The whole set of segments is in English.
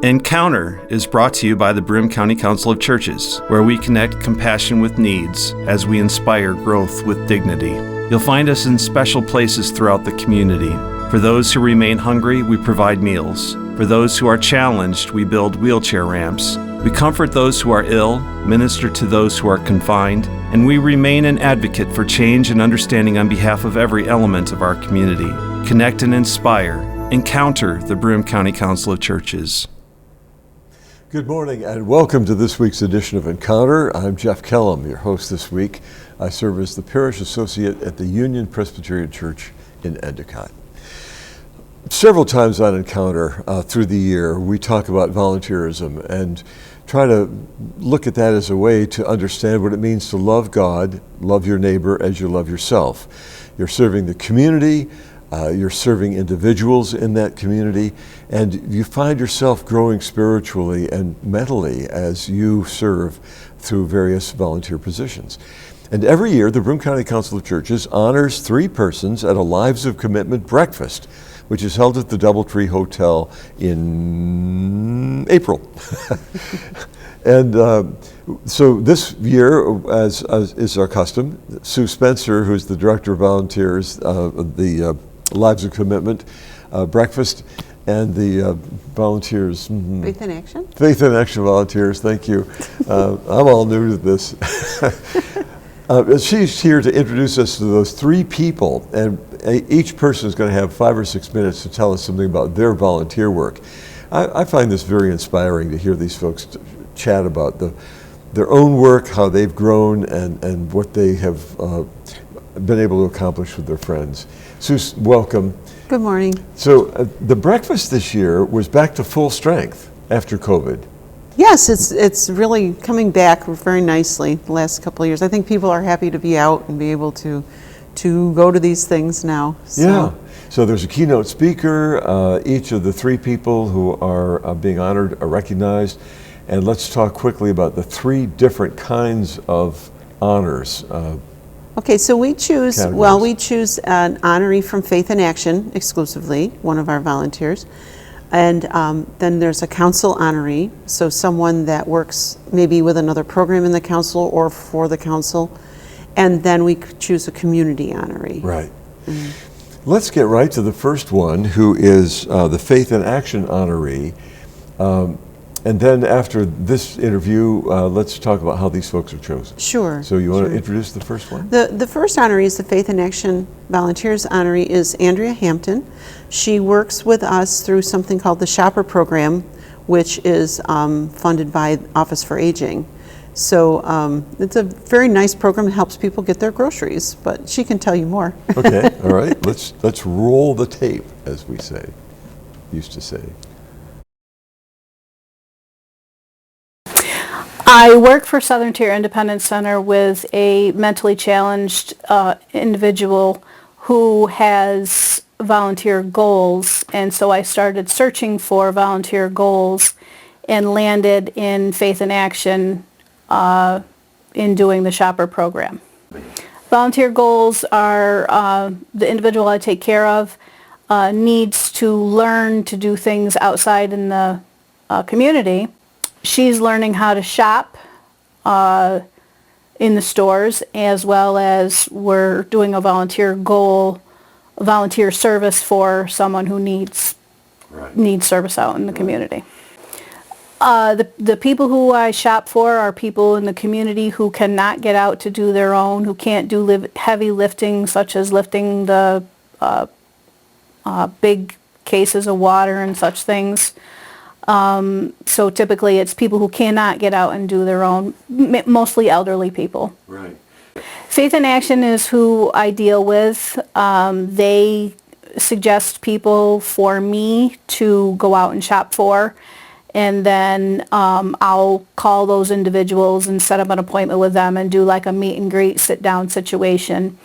Encounter is brought to you by the Broome County Council of Churches, where we connect compassion with needs as we inspire growth with dignity. You'll find us in special places throughout the community. For those who remain hungry, we provide meals. For those who are challenged, we build wheelchair ramps. We comfort those who are ill, minister to those who are confined, and we remain an advocate for change and understanding on behalf of every element of our community. Connect and inspire. Encounter the Broome County Council of Churches. Good morning and welcome to this week's edition of Encounter. I'm Jeff Kellam, your host this week. I serve as the Parish Associate at the Union Presbyterian Church in Endicott. Several times on Encounter through the year, we talk about volunteerism and try to look at that as a way to understand what it means to love God, love your neighbor as you love yourself. You're serving the community, you're serving individuals in that community, and you find yourself growing spiritually and mentally as you serve through various volunteer positions. And every year, the Broome County Council of Churches honors 3 persons at a Lives of Commitment breakfast, which is held at the Doubletree Hotel in April. And so this year, as is our custom, Sue Spencer, who's the Director of Volunteers, the Lives of Commitment breakfast, and the volunteers. Faith in Action? Faith in Action volunteers, thank you. I'm all new to this. She's here to introduce us to those 3 people, and each person is going to have 5 or 6 minutes to tell us something about their volunteer work. I find this very inspiring to hear these folks chat about their own work, how they've grown, and what they have been able to accomplish with their friends. Sue, welcome. Good morning. So the breakfast this year was back to full strength after COVID. Yes, it's really coming back very nicely the last couple of years. I think people are happy to be out and be able to go to these things now. So. Yeah. So there's a keynote speaker. Each of the 3 people who are being honored are recognized. And let's talk quickly about the 3 different kinds of honors. Okay, so we choose an honoree from Faith in Action exclusively, one of our volunteers. And then there's a council honoree, so someone that works maybe with another program in the council or for the council. And then we choose a community honoree. Right. Mm-hmm. Let's get right to the first one, who is the Faith in Action honoree. And then after this interview, let's talk about how these folks are chosen. Sure. So you want to introduce the first one? The first honoree is the Faith in Action Volunteers honoree is Andrea Hampton. She works with us through something called the Shopper Program, which is funded by Office for Aging. So it's a very nice program that helps people get their groceries, but she can tell you more. Okay, all right. Let's roll the tape, as we used to say. I work for Southern Tier Independence Center with a mentally challenged individual who has volunteer goals, and so I started searching for volunteer goals and landed in Faith in Action in doing the Shopper Program. Volunteer goals are the individual I take care of needs to learn to do things outside in the community. She's learning how to shop in the stores, as well as we're doing a volunteer service for someone who needs service out in the community. The people who I shop for are people in the community who cannot get out to do their own, who can't do heavy lifting, such as lifting the big cases of water and such things. So typically it's people who cannot get out and do their own, mostly elderly people. Right. Faith in Action is who I deal with. They suggest people for me to go out and shop for, and then I'll call those individuals and set up an appointment with them and do like a meet and greet, sit down situation.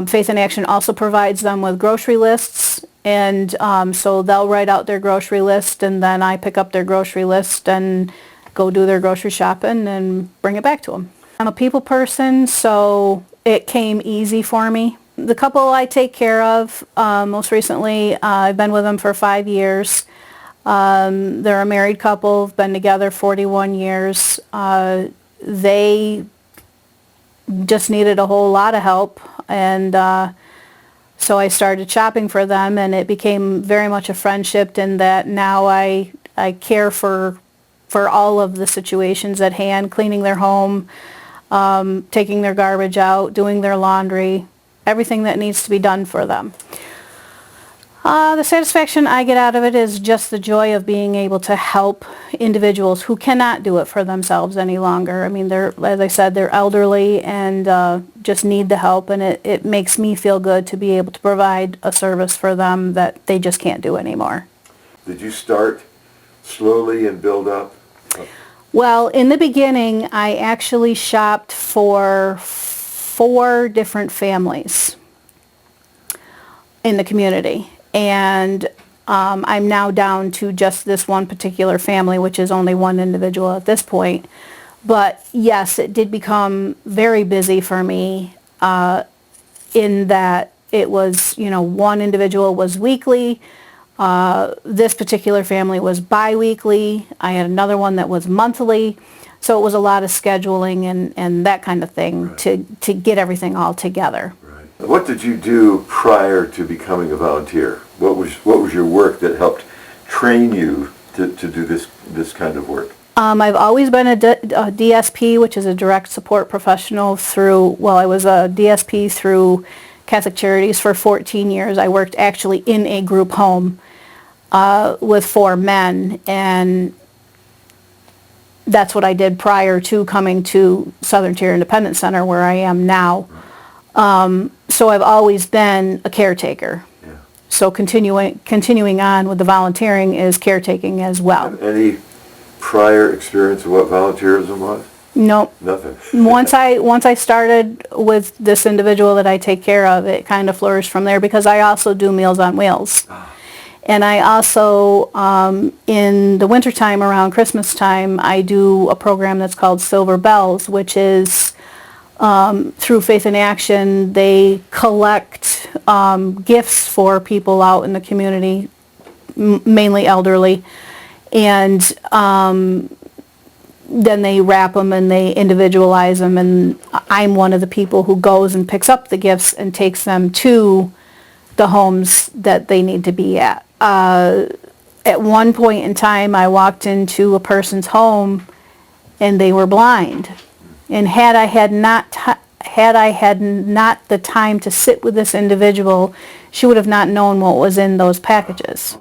Faith in Action also provides them with grocery lists, and so they'll write out their grocery list, and then I pick up their grocery list and go do their grocery shopping and bring it back to them. I'm a people person, so it came easy for me. The couple I take care of, most recently, I've been with them for 5 years. They're a married couple, have been together 41 years. They just needed a whole lot of help, and so I started shopping for them, and it became very much a friendship in that now I care for all of the situations at hand, cleaning their home, taking their garbage out, doing their laundry, everything that needs to be done for them. The satisfaction I get out of it is just the joy of being able to help individuals who cannot do it for themselves any longer. I mean, as I said, they're elderly and just need the help, and it makes me feel good to be able to provide a service for them that they just can't do anymore. Did you start slowly and build up? Well, in the beginning, I actually shopped for 4 different families in the community. And I'm now down to just this one particular family, which is only one individual at this point. But yes, it did become very busy for me in that it was, one individual was weekly. This particular family was bi-weekly. I had another one that was monthly. So it was a lot of scheduling and that kind of thing to get everything all together. What did you do prior to becoming a volunteer? What was your work that helped train you to do this kind of work? I've always been a DSP, which is a direct support professional I was a DSP through Catholic Charities for 14 years. I worked actually in a group home with 4 men, and that's what I did prior to coming to Southern Tier Independence Center, where I am now. So I've always been a caretaker. Yeah. So continuing on with the volunteering is caretaking as well. Any prior experience of what volunteerism was? Nope. Nothing. Once I started with this individual that I take care of, it kind of flourished from there, because I also do Meals on Wheels. And I also, in the wintertime around Christmas time, I do a program that's called Silver Bells, which is through Faith in Action. They collect gifts for people out in the community, mainly elderly, and then they wrap them and they individualize them, and I'm one of the people who goes and picks up the gifts and takes them to the homes that they need to be at. At one point in time, I walked into a person's home and they were blind. And had I had not the time to sit with this individual, she would have not known what was in those packages.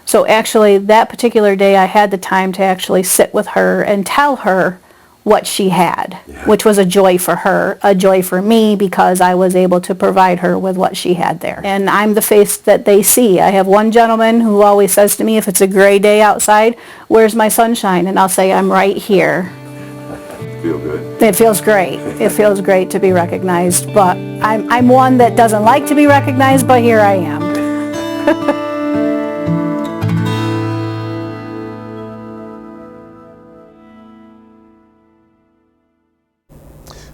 So actually, that particular day, I had the time to actually sit with her and tell her what she had, which was a joy for her, a joy for me, because I was able to provide her with what she had there. And I'm the face that they see. I have one gentleman who always says to me, if it's a gray day outside, where's my sunshine? And I'll say, I'm right here. Feel good. It feels great. It feels great to be recognized, but I'm one that doesn't like to be recognized, but here I am.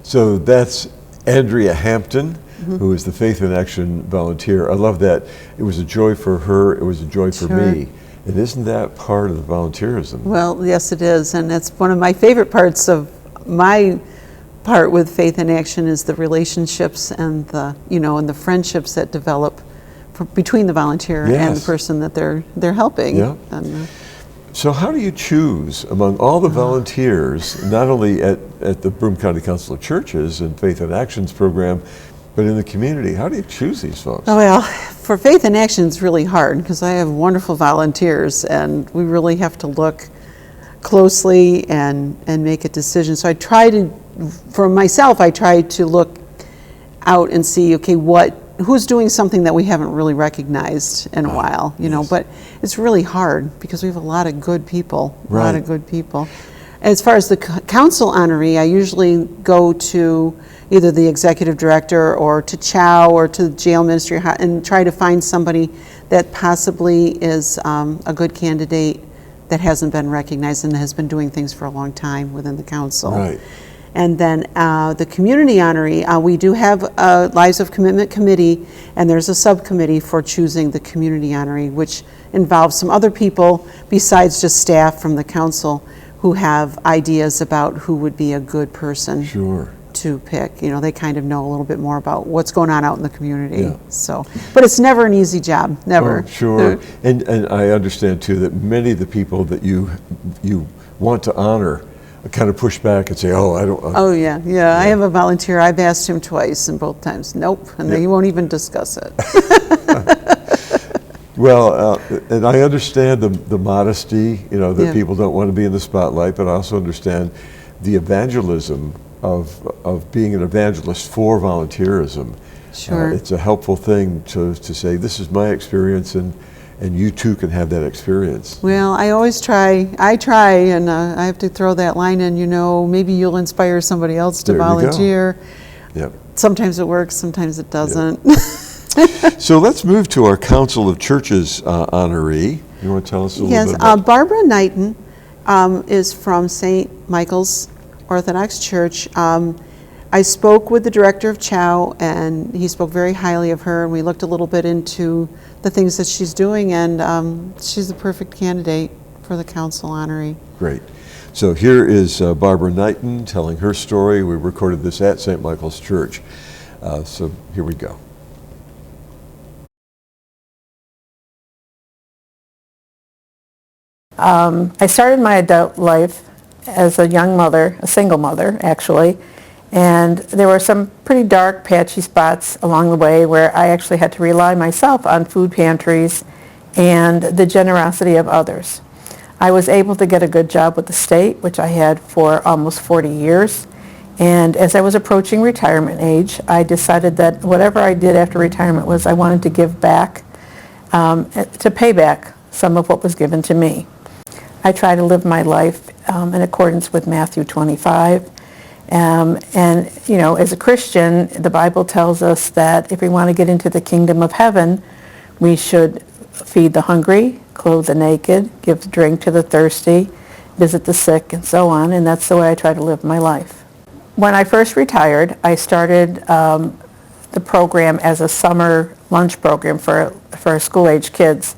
So that's Andrea Hampton, who is the Faith in Action volunteer. I love that. It was a joy for her. It was a joy for me. And isn't that part of the volunteerism? Well, yes, it is. And that's one of my favorite parts of my part with Faith in Action is the relationships and the friendships that develop between the volunteer and the person that they're helping. Yeah. So how do you choose among all the volunteers, not only at the Broome County Council of Churches and Faith in Action's program, but in the community? How do you choose these folks? Oh, well, for Faith in Action, it's really hard because I have wonderful volunteers, and we really have to look closely and make a decision. So for myself, I try to look out and see, okay, who's doing something that we haven't really recognized in a while, but it's really hard because we have a lot of good people, As far as the council honoree, I usually go to either the executive director or to CHOW or to the jail ministry and try to find somebody that possibly is a good candidate that hasn't been recognized and has been doing things for a long time within the council. Right. And then the community honoree, we do have a Lives of Commitment committee, and there's a subcommittee for choosing the community honoree, which involves some other people besides just staff from the council who have ideas about who would be a good person to pick. You know, they kind of know a little bit more about what's going on out in the community. Yeah. So, but it's never an easy job, never. Oh, sure. And I understand too that many of the people that you want to honor kind of push back and say, oh, I don't. Oh, yeah. I have a volunteer. I've asked him twice, and both times, nope, and he won't even discuss it. Well, and I understand the modesty, you know, that people don't want to be in the spotlight, but I also understand the evangelism of being an evangelist for volunteerism. Sure. It's a helpful thing to say, this is my experience, and you too can have that experience. Well, I always try, and I have to throw that line in, you know, maybe you'll inspire somebody else to volunteer. Yep. Sometimes it works, sometimes it doesn't. Yep. So let's move to our Council of Churches honoree. You want to tell us a little bit about Yes, Barbara Knighton is from St. Michael's Orthodox Church. I spoke with the director of Chow, and he spoke very highly of her, and we looked a little bit into the things that she's doing, and she's the perfect candidate for the council honoree. Great. So here is Barbara Knighton telling her story. We recorded this at St. Michael's Church. So here we go. I started my adult life as a young mother, a single mother actually, and there were some pretty dark, patchy spots along the way where I actually had to rely myself on food pantries and the generosity of others. I was able to get a good job with the state, which I had for almost 40 years, and as I was approaching retirement age, I decided that whatever I did after retirement was I wanted to give back, to pay back some of what was given to me. I try to live my life in accordance with Matthew 25. And, you know, as a Christian, the Bible tells us that if we want to get into the kingdom of heaven, we should feed the hungry, clothe the naked, give drink to the thirsty, visit the sick, and so on. And that's the way I try to live my life. When I first retired, I started the program as a summer lunch program for school-age kids.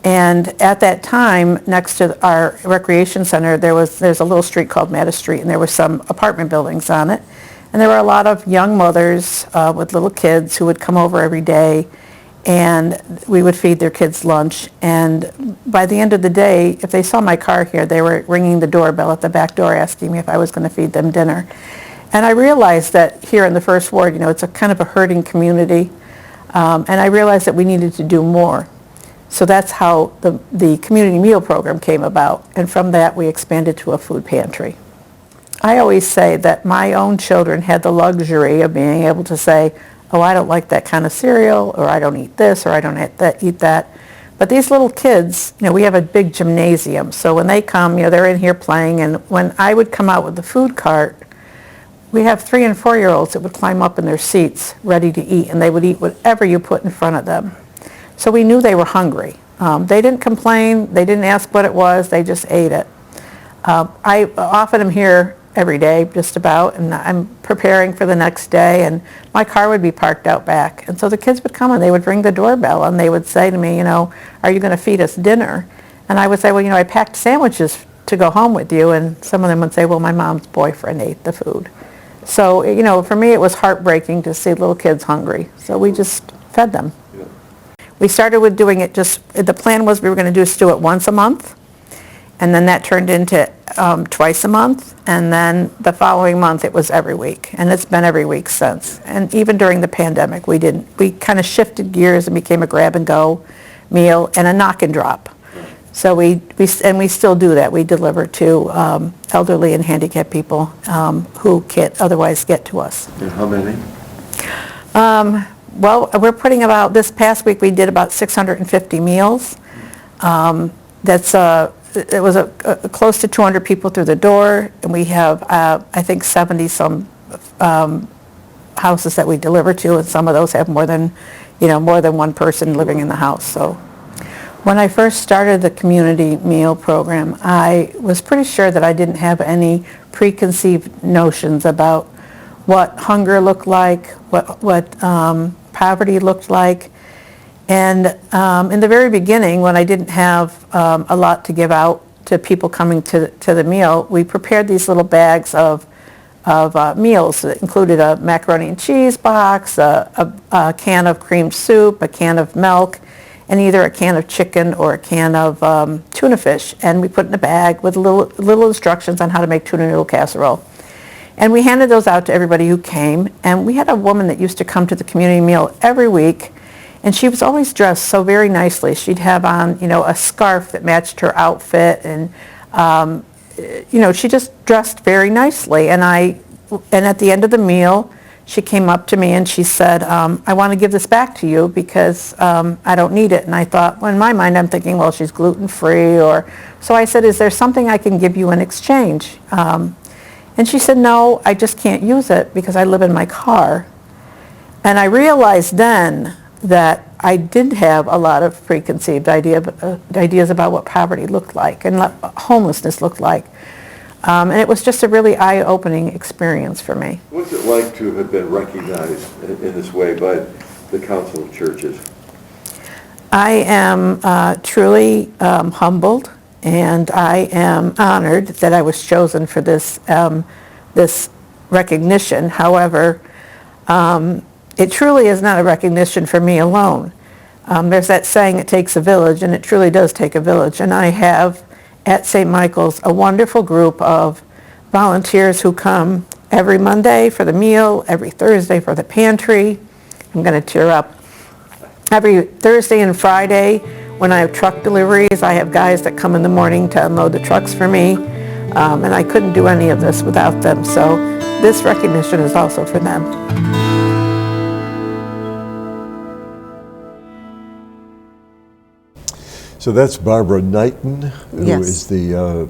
And at that time, next to our recreation center, there's a little street called Mattis Street, and there were some apartment buildings on it. And there were a lot of young mothers with little kids who would come over every day, and we would feed their kids lunch. And by the end of the day, if they saw my car here, they were ringing the doorbell at the back door asking me if I was going to feed them dinner. And I realized that here in the First Ward, you know, it's a kind of a hurting community, and I realized that we needed to do more. So that's how the community meal program came about, and from that we expanded to a food pantry. I always say that my own children had the luxury of being able to say, oh, I don't like that kind of cereal, or I don't eat this, or I don't eat that. But these little kids, you know, we have a big gymnasium, so when they come, you know, they're in here playing, and when I would come out with the food cart, we have 3- and 4-year-olds that would climb up in their seats ready to eat, and they would eat whatever you put in front of them. So we knew they were hungry. They didn't complain, they didn't ask what it was, they just ate it. I often am here every day, just about, and I'm preparing for the next day, and my car would be parked out back. And so the kids would come and they would ring the doorbell and they would say to me, you know, are you going to feed us dinner? And I would say, well, you know, I packed sandwiches to go home with you, and some of them would say, well, my mom's boyfriend ate the food. So, you know, for me it was heartbreaking to see little kids hungry, so we just fed them. We started with doing it the plan was we were going to do it once a month, and then that turned into twice a month, and then the following month it was every week, and it's been every week since. And even during the pandemic, we kind of shifted gears and became a grab-and-go meal and a knock and drop. So we still do that. We deliver to elderly and handicapped people who can't otherwise get to us. And how many? Well, we're putting this past week we did about 650 meals. It was close to 200 people through the door, and we have, I think, 70-some houses that we deliver to, and some of those have more than one person living in the house. So When I first started the community meal program, I was pretty sure that I didn't have any preconceived notions about what hunger looked like, what poverty looked like. And in the very beginning, when I didn't have a lot to give out to people coming to the meal, we prepared these little bags of meals that included a macaroni and cheese box, a can of creamed soup, a can of milk, and either a can of chicken or a can of tuna fish. And we put it in a bag with little instructions on how to make tuna noodle casserole. And we handed those out to everybody who came. And we had a woman that used to come to the community meal every week, and she was always dressed so very nicely. She'd have on, a scarf that matched her outfit, and she just dressed very nicely. And at the end of the meal, she came up to me and she said, I want to give this back to you because I don't need it. And I thought, well, in my mind, I'm thinking, well, she's gluten-free. So I said, is there something I can give you in exchange? And she said, no, I just can't use it because I live in my car. And I realized then that I did have a lot of preconceived ideas about what poverty looked like and what homelessness looked like. And it was just a really eye-opening experience for me. What's it like to have been recognized in this way by the Council of Churches? I am truly humbled, and I am honored that I was chosen for this recognition. However, it truly is not a recognition for me alone. There's that saying, it takes a village, and it truly does take a village. And I have at St. Michael's a wonderful group of volunteers who come every Monday for the meal, every Thursday for the pantry. I'm going to tear up. Every Thursday and Friday when I have truck deliveries, I have guys that come in the morning to unload the trucks for me. And I couldn't do any of this without them. So this recognition is also for them. So that's Barbara Knighton, who Yes. is the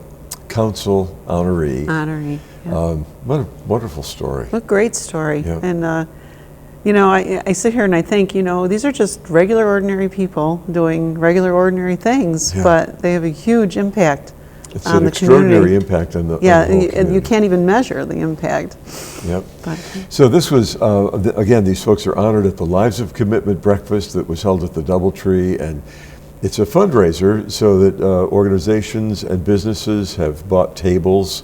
council honoree. Yeah. What a wonderful story. What a great story. Yeah. And, I sit here and I think, these are just regular, ordinary people doing regular, ordinary things, Yeah. but they have a huge impact It's on an the extraordinary community. impact on the Yeah, on the whole you community. can't even measure the impact. Yep. But, So this was, again, these folks are honored at the Lives of Commitment breakfast that was held at the Doubletree, and it's a fundraiser so that organizations and businesses have bought tables,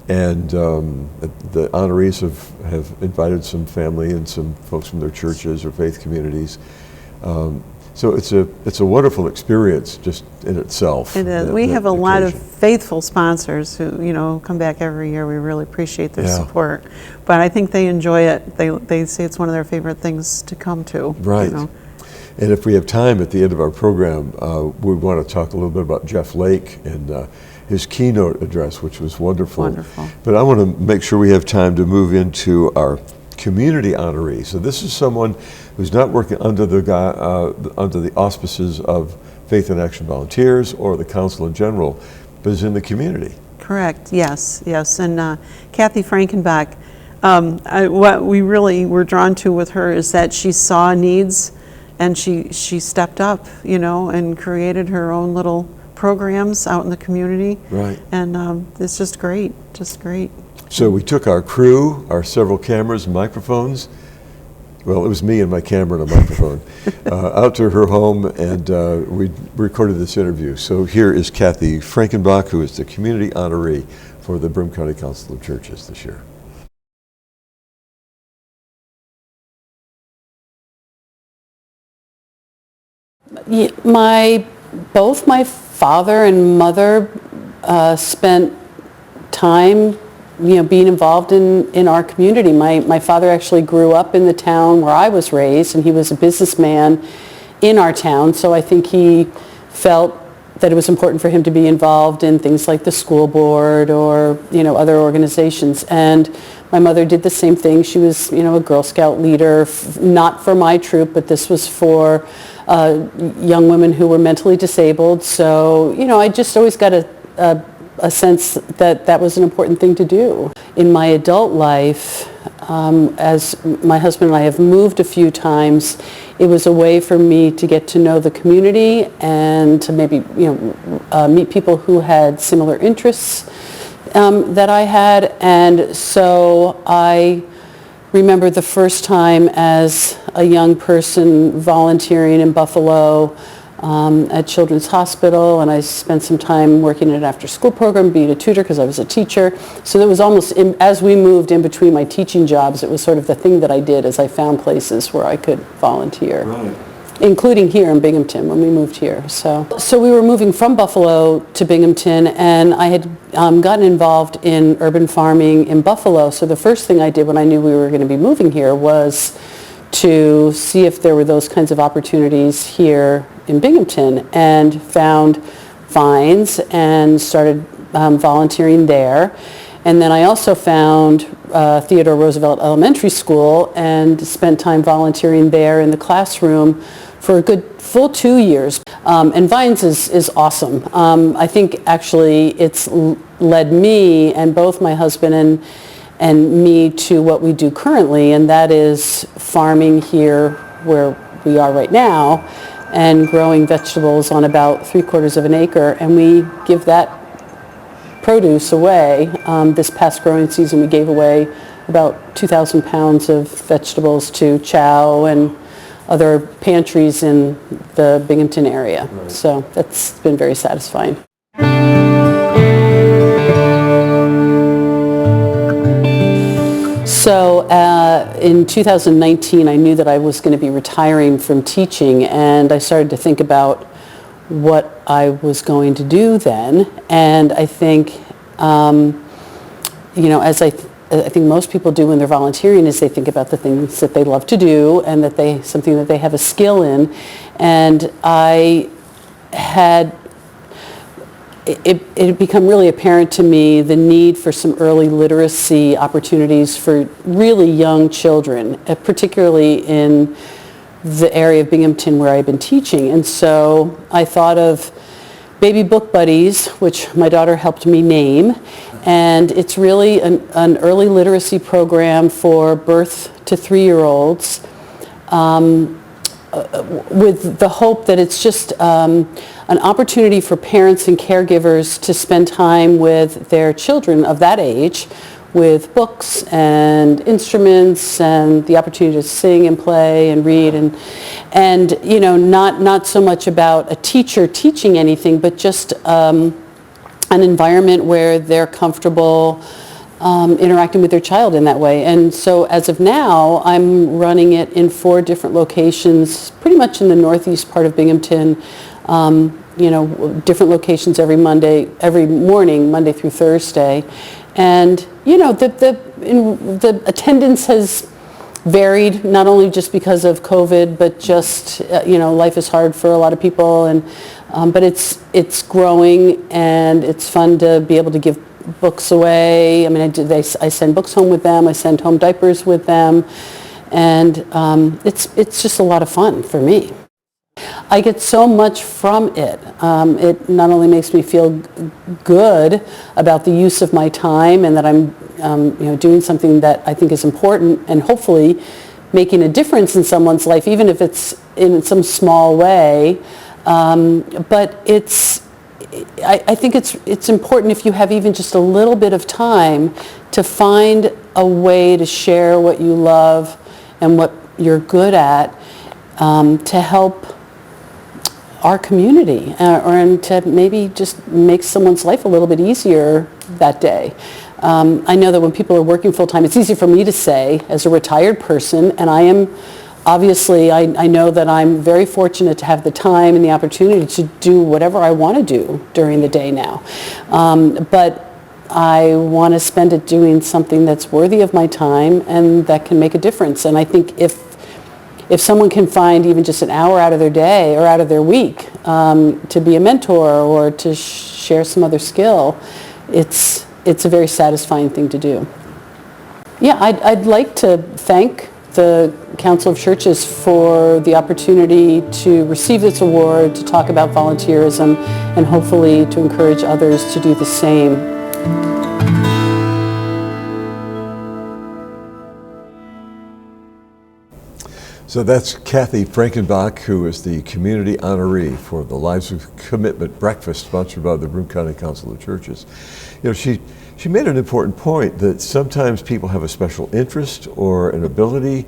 and the honorees have invited some family and some folks from their churches or faith communities. So it's a wonderful experience just in itself. it is. We have a lot of faithful sponsors who, come back every year. We really appreciate their Yeah. support. But I think they enjoy it. They say it's one of their favorite things to come to. Right. And if we have time at the end of our program, we want to talk a little bit about Jeff Lake and his keynote address, which was wonderful. Wonderful. But I want to make sure we have time to move into our community honoree. So this is someone who's not working under the auspices of Faith in Action Volunteers or the Council in general, but is in the community. Correct, yes. And Kathy Frankenbach, what we really were drawn to with her is that she saw needs and she stepped up, and created her own little programs out in the community. Right. And it's just great. So we took our crew, our several cameras and microphones, well, it was me and my camera and a microphone, out to her home, and we recorded this interview. So here is Kathy Frankenbach, who is the community honoree for the Broome County Council of Churches this year. Both my father and mother spent time, being involved in our community. My father actually grew up in the town where I was raised, and he was a businessman in our town. So I think he felt that it was important for him to be involved in things like the school board or other organizations. And my mother did the same thing. She was a Girl Scout leader, not for my troop, but this was for young women who were mentally disabled. So I just always got a sense that was an important thing to do. In my adult life, as my husband and I have moved a few times, it was a way for me to get to know the community and to maybe meet people who had similar interests that I had. And so I remember the first time as a young person volunteering in Buffalo at Children's Hospital, and I spent some time working in an after-school program, being a tutor because I was a teacher. So it was almost, as we moved in between my teaching jobs, it was sort of the thing that I did as I found places where I could volunteer. Right. Including here in Binghamton when we moved here. So we were moving from Buffalo to Binghamton, and I had gotten involved in urban farming in Buffalo. So the first thing I did when I knew we were going to be moving here was to see if there were those kinds of opportunities here in Binghamton, and found Vines and started volunteering there. And then I also found Theodore Roosevelt Elementary School and spent time volunteering there in the classroom for a good full 2 years. And Vines is awesome. I think actually it's led me and both my husband and me to what we do currently, and that is farming here where we are right now and growing vegetables on about 3/4 of an acre, and we give that produce away. This past growing season we gave away about 2,000 pounds of vegetables to Chow and other pantries in the Binghamton area. Right. So that's been very satisfying. So in 2019 I knew that I was going to be retiring from teaching, and I started to think about what I was going to do then. And I think, as I think most people do when they're volunteering, is they think about the things that they love to do and that something that they have a skill in. And I had, it had become really apparent to me the need for some early literacy opportunities for really young children, particularly in the area of Binghamton where I've been teaching. And so I thought of Baby Book Buddies, which my daughter helped me name, and it's really an early literacy program for birth to 3-year-olds, with the hope that it's just an opportunity for parents and caregivers to spend time with their children of that age, with books and instruments and the opportunity to sing and play and read, and not so much about a teacher teaching anything, but just an environment where they're comfortable interacting with their child in that way. And so as of now, I'm running it in 4 different locations, pretty much in the northeast part of Binghamton, different locations every morning, Monday through Thursday. And, the attendance has varied, not only just because of COVID, but just, life is hard for a lot of people, and but it's growing, and it's fun to be able to give books away. I mean, I send books home with them, I send home diapers with them, and it's just a lot of fun for me. I get so much from it. It not only makes me feel good about the use of my time and that I'm doing something that I think is important and hopefully making a difference in someone's life, even if it's in some small way. But I think it's important, if you have even just a little bit of time, to find a way to share what you love and what you're good at, to help our community, and to maybe just make someone's life a little bit easier that day. I know that when people are working full-time, it's easy for me to say as a retired person, and I am obviously, I know that I'm very fortunate to have the time and the opportunity to do whatever I want to do during the day now. But I want to spend it doing something that's worthy of my time and that can make a difference. And I think if someone can find even just an hour out of their day or out of their week to be a mentor or to share some other skill, it's a very satisfying thing to do. Yeah, I'd like to thank the Council of Churches for the opportunity to receive this award, to talk about volunteerism, and hopefully to encourage others to do the same. So that's Kathy Frankenbach, who is the community honoree for the Lives of Commitment breakfast sponsored by the Broome County Council of Churches. You know, she made an important point that sometimes people have a special interest or an ability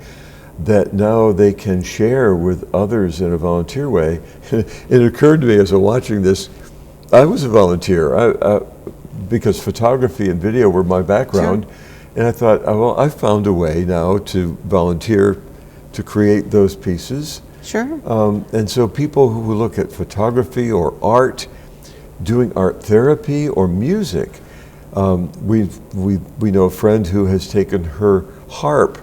that now they can share with others in a volunteer way. It occurred to me as I was watching this, I was a volunteer because photography and video were my background. Sure. And I thought, oh, well, I found a way now to volunteer to create those pieces. Sure. And so people who look at photography or art, doing art therapy or music, we know a friend who has taken her harp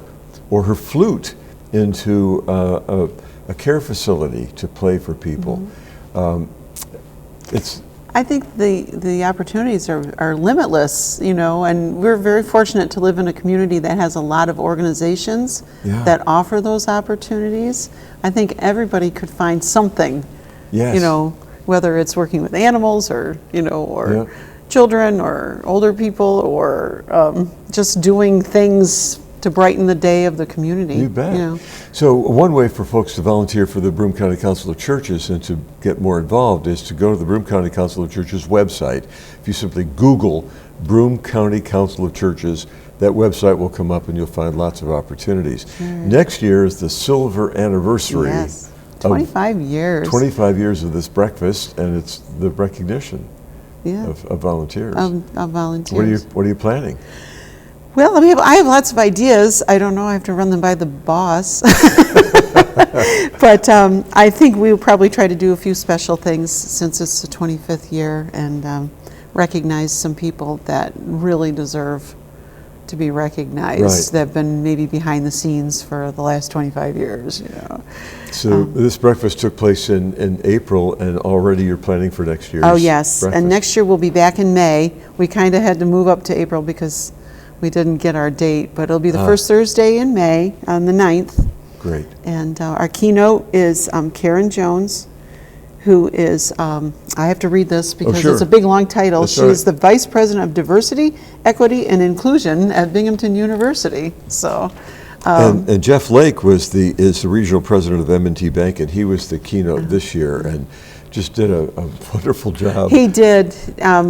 or her flute into a care facility to play for people. Mm-hmm. I think the opportunities are limitless, you know, and we're very fortunate to live in a community that has a lot of organizations that offer those opportunities. I think everybody could find something, you know, whether it's working with animals or, you know, or children or older people or just doing things to brighten the day of the community. You bet. You know. So one way for folks to volunteer for the Broome County Council of Churches and to get more involved is to go to the Broome County Council of Churches website. If you simply Google Broome County Council of Churches, that website will come up and you'll find lots of opportunities. Next year is the silver anniversary. Yes, 25 years. 25 years of this breakfast, and it's the recognition of volunteers. Of volunteers. What are you planning? Well, I have lots of ideas. I don't know. I have to run them by the boss. But I think we'll probably try to do a few special things since it's the 25th year and recognize some people that really deserve to be recognized that have been maybe behind the scenes for the last 25 years. You know. So this breakfast took place in April, and already you're planning for next year's breakfast. And next year we'll be back in May. We kind of had to move up to April because we didn't get our date, but it'll be the first Thursday in May on the 9th. Great. And our keynote is Karen Jones, who is, I have to read this because it's a big long title. That's She's the Vice President of Diversity, Equity, and Inclusion at Binghamton University. So, and Jeff Lake is the regional president of M&T Bank, and he was the keynote this year, and just did a wonderful job. He did.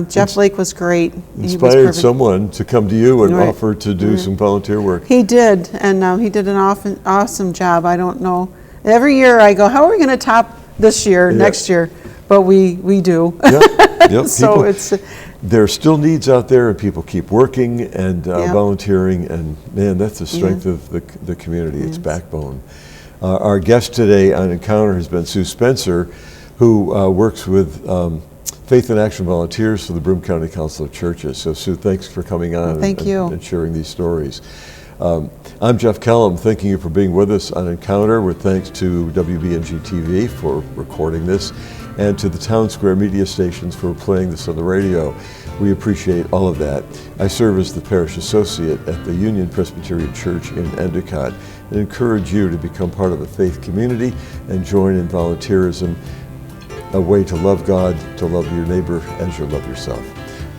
Jeff Lake was great. Inspired someone to come to you and offer to do some volunteer work. He did, and he did an awesome job. I don't know. Every year I go, how are we going to top this year, next year? But we do. Yep. So there are still needs out there, and people keep working and volunteering, and man, that's the strength of the community, its backbone. Our guest today on Encounter has been Sue Spencer, who works with Faith in Action Volunteers for the Broome County Council of Churches. So Sue, thanks for coming on and sharing these stories. I'm Jeff Kellam, thanking you for being with us on Encounter, with thanks to WBNG TV for recording this, and to the Town Square media stations for playing this on the radio. We appreciate all of that. I serve as the Parish Associate at the Union Presbyterian Church in Endicott and encourage you to become part of a faith community and join in volunteerism, a way to love God, to love your neighbor as you love yourself.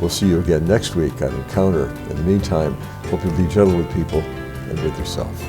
We'll see you again next week on Encounter. In the meantime, hope you'll be gentle with people and with yourself.